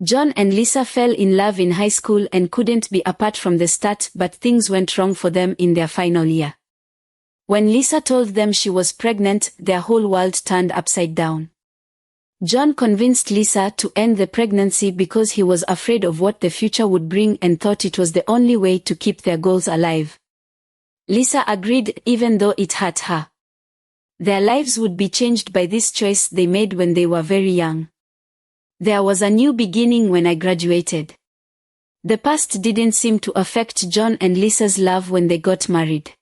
John and Lisa fell in love in high school and couldn't be apart from the start, but things went wrong for them in their final year. When Lisa told them she was pregnant, their whole world turned upside down. John convinced Lisa to end the pregnancy because he was afraid of what the future would bring and thought it was the only way to keep their goals alive. Lisa agreed, even though it hurt her. Their lives would be changed by this choice they made when they were very young. There was a new beginning when I graduated. The past didn't seem to affect John and Lisa's love when they got married.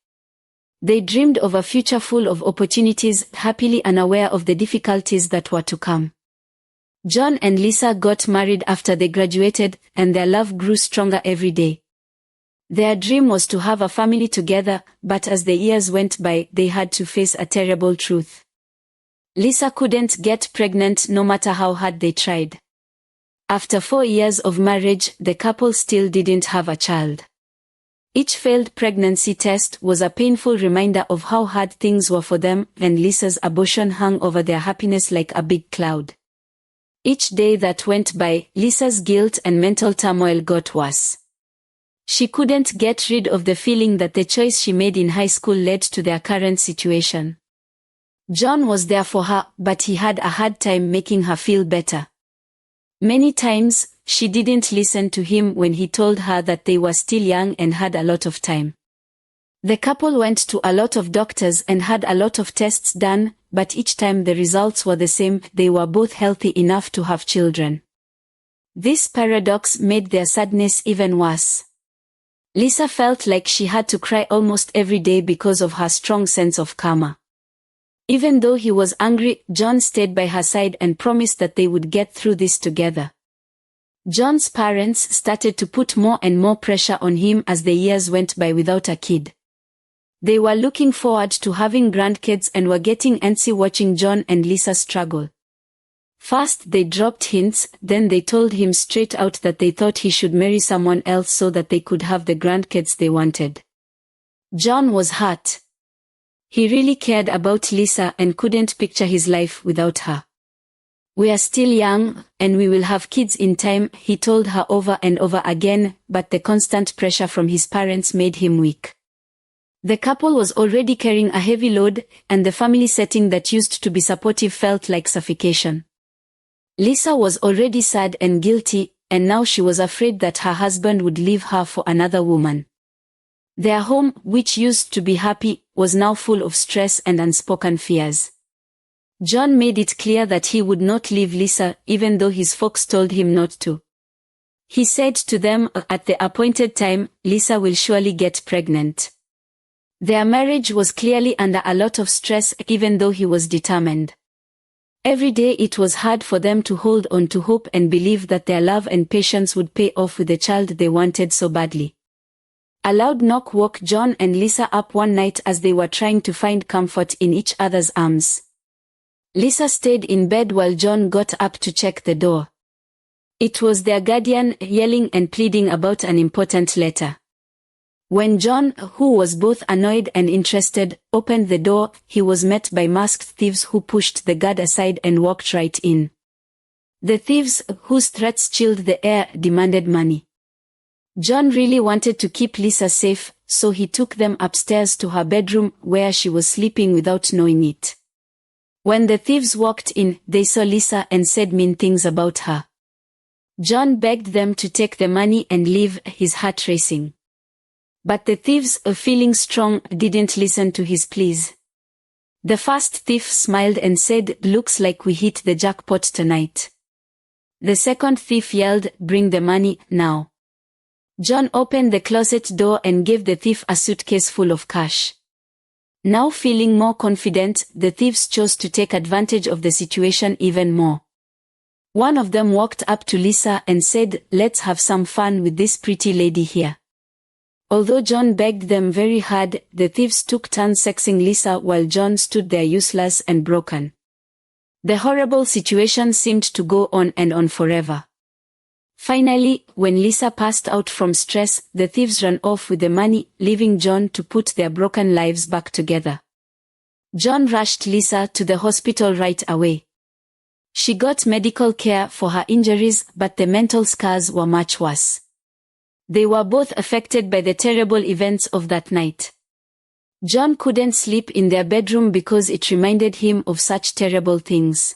They dreamed of a future full of opportunities, happily unaware of the difficulties that were to come. John and Lisa got married after they graduated, and their love grew stronger every day. Their dream was to have a family together, but as the years went by, they had to face a terrible truth. Lisa couldn't get pregnant no matter how hard they tried. After 4 years of marriage, the couple still didn't have a child. Each failed pregnancy test was a painful reminder of how hard things were for them, and Lisa's abortion hung over their happiness like a big cloud. Each day that went by, Lisa's guilt and mental turmoil got worse. She couldn't get rid of the feeling that the choice she made in high school led to their current situation. John was there for her, but he had a hard time making her feel better. Many times, she didn't listen to him when he told her that they were still young and had a lot of time. The couple went to a lot of doctors and had a lot of tests done, but each time the results were the same: they were both healthy enough to have children. This paradox made their sadness even worse. Lisa felt like she had to cry almost every day because of her strong sense of karma. Even though he was angry, John stayed by her side and promised that they would get through this together. John's parents started to put more and more pressure on him as the years went by without a kid. They were looking forward to having grandkids and were getting antsy watching John and Lisa struggle. First they dropped hints, then they told him straight out that they thought he should marry someone else so that they could have the grandkids they wanted. John was hurt. He really cared about Lisa and couldn't picture his life without her. "We are still young, and we will have kids in time," he told her over and over again, but the constant pressure from his parents made him weak. The couple was already carrying a heavy load, and the family setting that used to be supportive felt like suffocation. Lisa was already sad and guilty, and now she was afraid that her husband would leave her for another woman. Their home, which used to be happy, was now full of stress and unspoken fears. John made it clear that he would not leave Lisa, even though his folks told him not to. He said to them, "At the appointed time, Lisa will surely get pregnant." Their marriage was clearly under a lot of stress, even though he was determined. Every day it was hard for them to hold on to hope and believe that their love and patience would pay off with the child they wanted so badly. A loud knock woke John and Lisa up one night as they were trying to find comfort in each other's arms. Lisa stayed in bed while John got up to check the door. It was their guardian, yelling and pleading about an important letter. When John, who was both annoyed and interested, opened the door, he was met by masked thieves who pushed the guard aside and walked right in. The thieves, whose threats chilled the air, demanded money. John really wanted to keep Lisa safe, so he took them upstairs to her bedroom, where she was sleeping without knowing it. When the thieves walked in, they saw Lisa and said mean things about her. John begged them to take the money and leave, his heart racing. But the thieves, feeling strong, didn't listen to his pleas. The first thief smiled and said, "Looks like we hit the jackpot tonight." The second thief yelled, "Bring the money, now." John opened the closet door and gave the thief a suitcase full of cash. Now feeling more confident, the thieves chose to take advantage of the situation even more. One of them walked up to Lisa and said, "Let's have some fun with this pretty lady here." Although John begged them very hard, the thieves took turns sexing Lisa while John stood there useless and broken. The horrible situation seemed to go on and on forever. Finally, when Lisa passed out from stress, the thieves ran off with the money, leaving John to put their broken lives back together. John rushed Lisa to the hospital right away. She got medical care for her injuries, but the mental scars were much worse. They were both affected by the terrible events of that night. John couldn't sleep in their bedroom because it reminded him of such terrible things.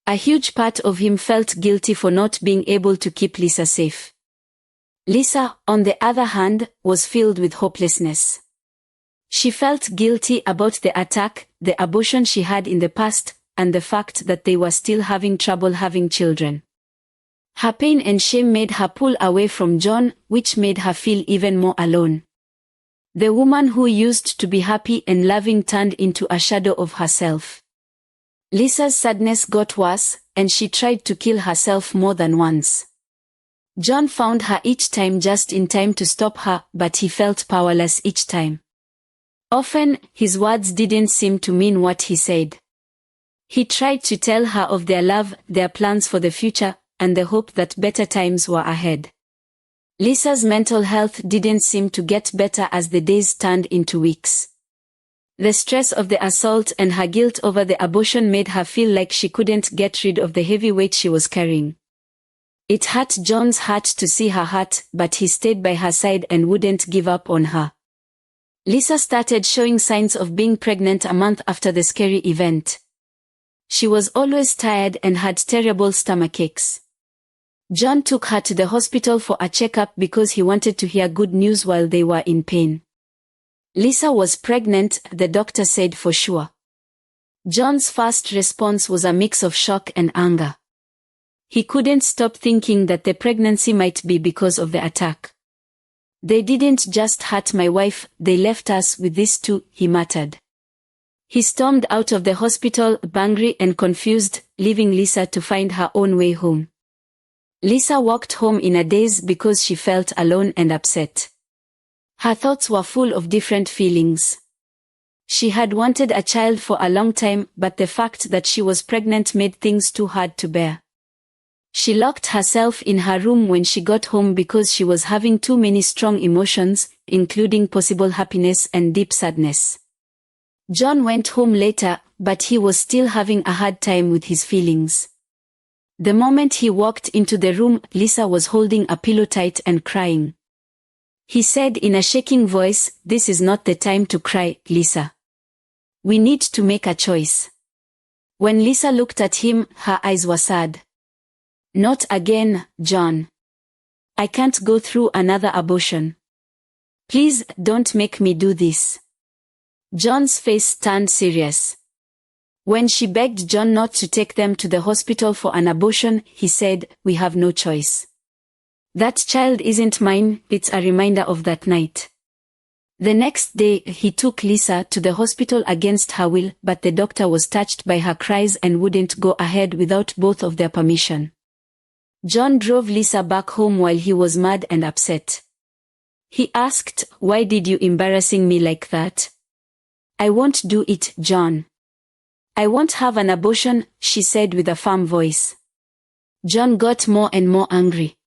A huge part of him felt guilty for not being able to keep Lisa safe. Lisa, on the other hand, was filled with hopelessness. She felt guilty about the attack, the abortion she had in the past, and the fact that they were still having trouble having children. Her pain and shame made her pull away from John, which made her feel even more alone. The woman who used to be happy and loving turned into a shadow of herself. Lisa's sadness got worse, and she tried to kill herself more than once. John found her each time just in time to stop her, but he felt powerless each time. Often, his words didn't seem to mean what he said. He tried to tell her of their love, their plans for the future, and the hope that better times were ahead. Lisa's mental health didn't seem to get better as the days turned into weeks. The stress of the assault and her guilt over the abortion made her feel like she couldn't get rid of the heavy weight she was carrying. It hurt John's heart to see her hurt, but he stayed by her side and wouldn't give up on her. Lisa started showing signs of being pregnant a month after the scary event. She was always tired and had terrible stomachaches. John took her to the hospital for a checkup because he wanted to hear good news while they were in pain. Lisa was pregnant, the doctor said for sure. John's first response was a mix of shock and anger. He couldn't stop thinking that the pregnancy might be because of the attack. "They didn't just hurt my wife, they left us with this too," he muttered. He stormed out of the hospital, angry and confused, leaving Lisa to find her own way home. Lisa walked home in a daze because she felt alone and upset. Her thoughts were full of different feelings. She had wanted a child for a long time, but the fact that she was pregnant made things too hard to bear. She locked herself in her room when she got home because she was having too many strong emotions, including possible happiness and deep sadness. John went home later, but he was still having a hard time with his feelings. The moment he walked into the room, Lisa was holding a pillow tight and crying. He said in a shaking voice, "This is not the time to cry, Lisa. We need to make a choice." When Lisa looked at him, her eyes were sad. "Not again, John. I can't go through another abortion. Please, don't make me do this." John's face turned serious. When she begged John not to take them to the hospital for an abortion, he said, "We have no choice. That child isn't mine," it's a reminder of that night. The next day, he took Lisa to the hospital against her will, but the doctor was touched by her cries and wouldn't go ahead without both of their permission. John drove Lisa back home while he was mad and upset. He asked, "Why did you embarrassing me like that?" "I won't do it, John. I won't have an abortion," she said with a firm voice. John got more and more angry.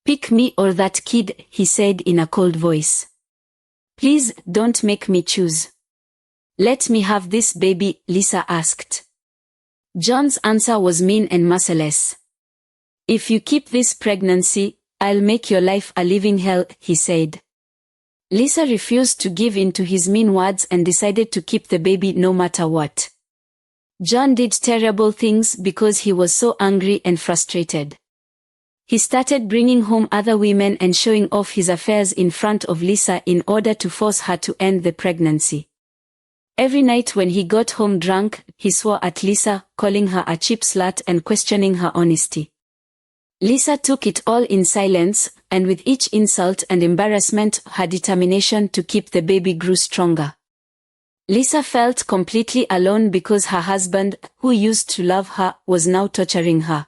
"Pick me or that kid," he said in a cold voice. "Please, don't make me choose. Let me have this baby," Lisa asked. John's answer was mean and merciless. "If you keep this pregnancy, I'll make your life a living hell," he said. Lisa refused to give in to his mean words and decided to keep the baby no matter what. John did terrible things because he was so angry and frustrated. He started bringing home other women and showing off his affairs in front of Lisa in order to force her to end the pregnancy. Every night when he got home drunk, he swore at Lisa, calling her a cheap slut and questioning her honesty. Lisa took it all in silence, and with each insult and embarrassment, her determination to keep the baby grew stronger. Lisa felt completely alone because her husband, who used to love her, was now torturing her.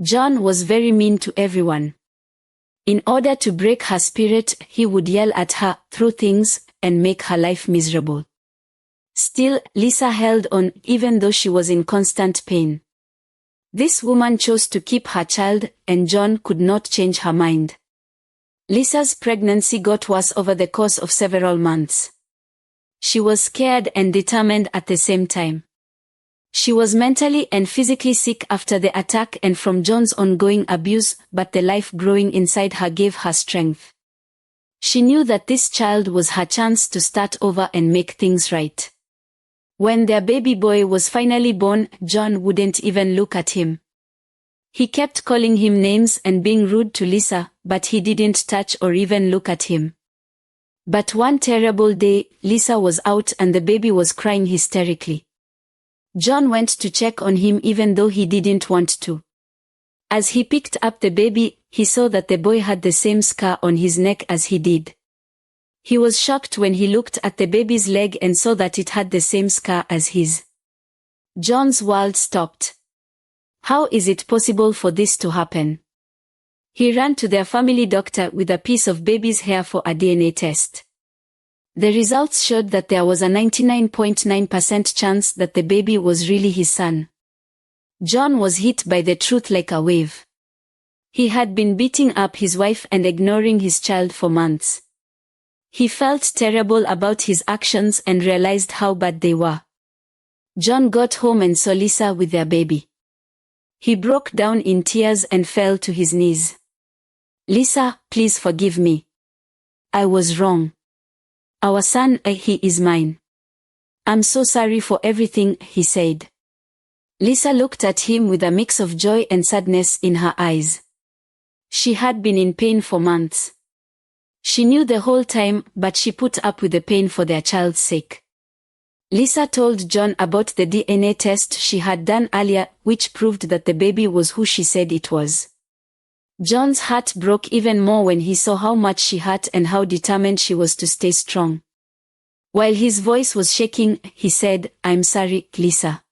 John was very mean to everyone. In order to break her spirit, he would yell at her, throw things, and make her life miserable. Still, Lisa held on, even though she was in constant pain. This woman chose to keep her child, and John could not change her mind. Lisa's pregnancy got worse over the course of several months. She was scared and determined at the same time. She was mentally and physically sick after the attack and from John's ongoing abuse, but the life growing inside her gave her strength. She knew that this child was her chance to start over and make things right. When their baby boy was finally born, John wouldn't even look at him. He kept calling him names and being rude to Lisa, but he didn't touch or even look at him. But one terrible day, Lisa was out and the baby was crying hysterically. John went to check on him even though he didn't want to. As he picked up the baby, he saw that the boy had the same scar on his neck as he did. He was shocked when he looked at the baby's leg and saw that it had the same scar as his. John's world stopped. How is it possible for this to happen? He ran to their family doctor with a piece of baby's hair for a DNA test. The results showed that there was a 99.9% chance that the baby was really his son. John was hit by the truth like a wave. He had been beating up his wife and ignoring his child for months. He felt terrible about his actions and realized how bad they were. John got home and saw Lisa with their baby. He broke down in tears and fell to his knees. "Lisa, please forgive me. I was wrong. Our son, he is mine. I'm so sorry for everything," he said. Lisa looked at him with a mix of joy and sadness in her eyes. She had been in pain for months. She knew the whole time, but she put up with the pain for their child's sake. Lisa told John about the DNA test she had done earlier, which proved that the baby was who she said it was. John's heart broke even more when he saw how much she hurt and how determined she was to stay strong. While his voice was shaking, he said, "I'm sorry, Lisa.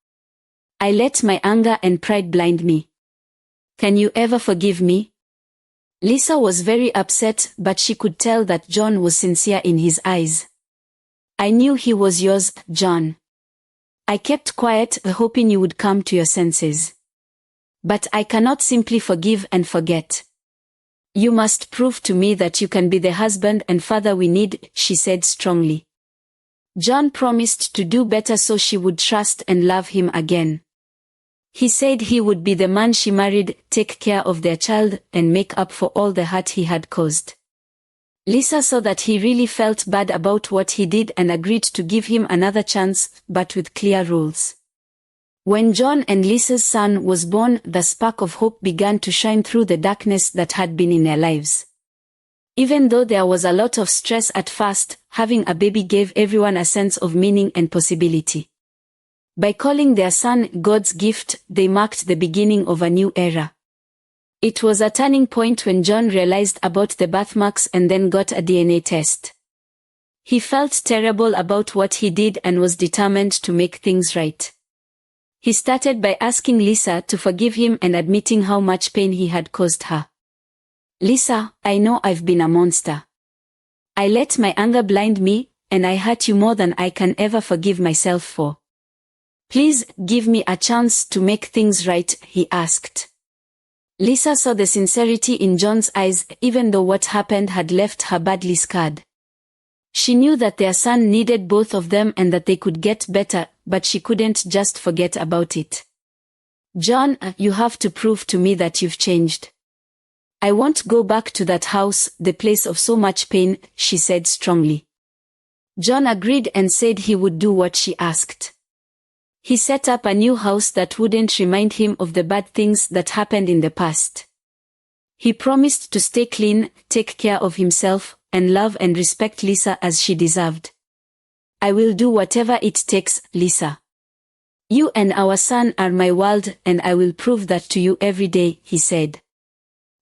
I let my anger and pride blind me. Can you ever forgive me?" Lisa was very upset, but she could tell that John was sincere in his eyes. "I knew he was yours, John. I kept quiet, hoping you would come to your senses. But I cannot simply forgive and forget. You must prove to me that you can be the husband and father we need," she said strongly. John promised to do better so she would trust and love him again. He said he would be the man she married, take care of their child, and make up for all the hurt he had caused. Lisa saw that he really felt bad about what he did and agreed to give him another chance, but with clear rules. When John and Lisa's son was born, the spark of hope began to shine through the darkness that had been in their lives. Even though there was a lot of stress at first, having a baby gave everyone a sense of meaning and possibility. By calling their son God's gift, they marked the beginning of a new era. It was a turning point when John realized about the birthmarks and then got a DNA test. He felt terrible about what he did and was determined to make things right. He started by asking Lisa to forgive him and admitting how much pain he had caused her. "Lisa, I know I've been a monster. I let my anger blind me, and I hurt you more than I can ever forgive myself for. Please, give me a chance to make things right," he asked. Lisa saw the sincerity in John's eyes, even though what happened had left her badly scarred. She knew that their son needed both of them and that they could get better, but she couldn't just forget about it. "John, you have to prove to me that you've changed. I won't go back to that house, the place of so much pain," she said strongly. John agreed and said he would do what she asked. He set up a new house that wouldn't remind him of the bad things that happened in the past. He promised to stay clean, take care of himself, and love and respect Lisa as she deserved. "I will do whatever it takes, Lisa. You and our son are my world, and I will prove that to you every day," he said.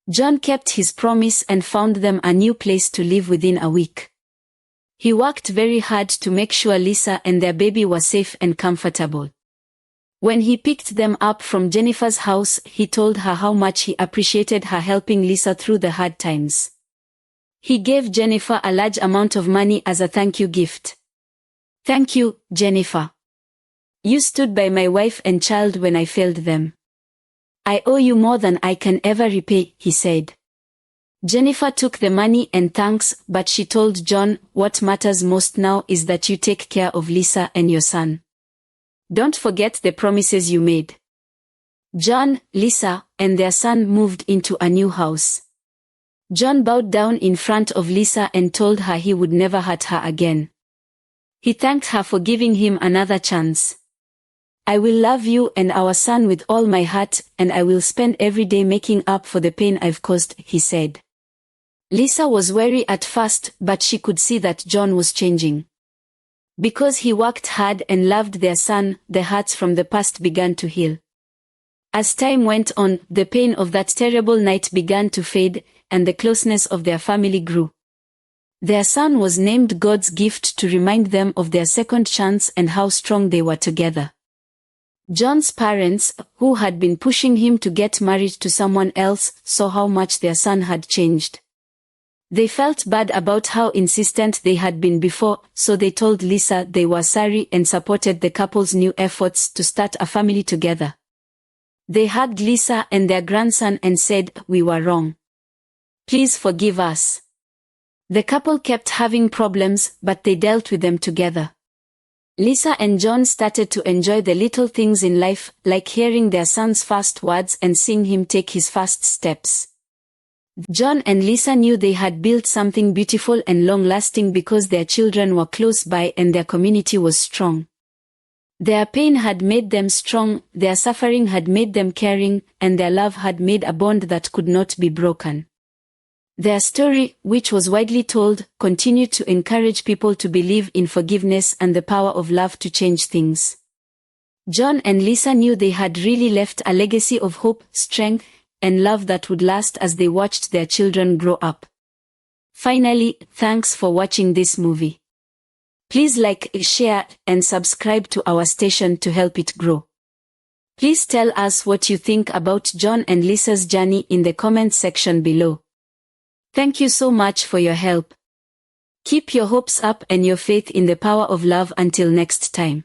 John kept his promise and found them a new place to live within a week. He worked very hard to make sure Lisa and their baby were safe and comfortable. When he picked them up from Jennifer's house, he told her how much he appreciated her helping Lisa through the hard times. He gave Jennifer a large amount of money as a thank you gift. "Thank you, Jennifer. You stood by my wife and child when I failed them. I owe you more than I can ever repay," he said. Jennifer took the money and thanks, but she told John, "What matters most now is that you take care of Lisa and your son. Don't forget the promises you made. John, Lisa, and their son moved into a new house. John bowed down in front of Lisa and told her he would never hurt her again. He thanked her for giving him another chance. I will love you and our son with all my heart, and I will spend every day making up for the pain I've caused, he said. Lisa was wary at first, but she could see that John was changing. Because he worked hard and loved their son, the hurts from the past began to heal. As time went on, the pain of that terrible night began to fade, and the closeness of their family grew. Their son was named God's gift to remind them of their second chance and how strong they were together. John's parents, who had been pushing him to get married to someone else, saw how much their son had changed. They felt bad about how insistent they had been before, so they told Lisa they were sorry and supported the couple's new efforts to start a family together. They hugged Lisa and their grandson and said, "We were wrong. Please forgive us." The couple kept having problems, but they dealt with them together. Lisa and John started to enjoy the little things in life, like hearing their son's first words and seeing him take his first steps. John and Lisa knew they had built something beautiful and long-lasting because their children were close by and their community was strong. Their pain had made them strong, their suffering had made them caring, and their love had made a bond that could not be broken. Their story, which was widely told, continued to encourage people to believe in forgiveness and the power of love to change things. John and Lisa knew they had really left a legacy of hope, strength, and love that would last as they watched their children grow up. Finally, thanks for watching this movie. Please like, share, and subscribe to our station to help it grow. Please tell us what you think about John and Lisa's journey in the comment section below. Thank you so much for your help. Keep your hopes up and your faith in the power of love until next time.